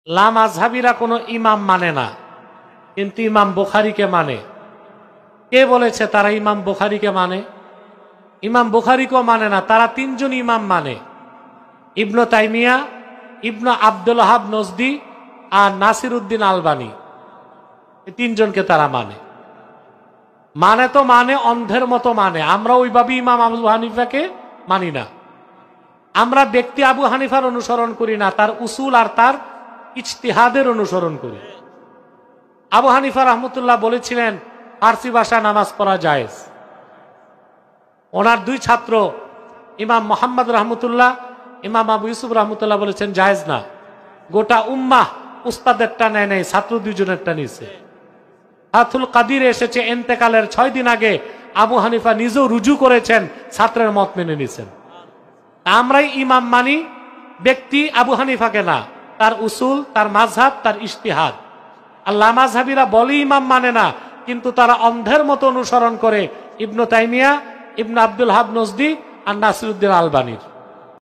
লামাযহাবীরা কোনো ইমাম মানে না, কিন্তু ইমাম বুখারীকে মানে। কে বলেছে তারা ইমাম বুখারীকে মানে? ইমাম বুখারীকেও মানে না, তারা তিনজন ইমাম মানে, ইবনে তাইমিয়া, ইবনে আব্দুল ওয়াহাব নজদি আর নাসিরউদ্দিন আলবানী। এই তিনজনকে তারা মানে। মানে তো মানে অন্ধের মতো মানে। আমরা ওইভাবে ইমাম আবু হানিফাকে মানি না। আমরা ব্যক্তি আবু হানিফার অনুসরণ করি না, তার উসুল আর তার ইজতিহাদের অনুসরণ করি। আবু হানিফা রহমতুল্লাহ বলেছিলেন ফার্সি ভাষায় নামাজ পড়া জায়েজ। ওনার দুই ছাত্র ইমাম মোহাম্মদ রহমতুল্লাহ, ইমাম আবু ইউসুফ রহমতুল্লাহ বলেছেন জায়েজ না। গোটা উম্মাহ উস্তাদেরটা নেয় নাই, ছাত্র দুইজনেরটা নিছে। ফাতুল কাদির এসেছে ইন্তেকালের 6 দিন আগে, আবু হানিফা নিজেও রুজু করেছেন, ছাত্রের মত মেনে নিছেন। আমরাই ইমাম মানি, ব্যক্তি আবু হানিফাকে না, তার উসুল, তার মাযহাব, তার ইজতিহাদ। আর লামাযহাবীরা বলে ইমাম মানে না, কিন্তু তারা অন্ধের মতো অনুসরণ করে ইবনে তাইমিয়া, ইবনে আব্দুল ওয়াহাব নজদি আর নাসিরউদ্দিন আলবানীর।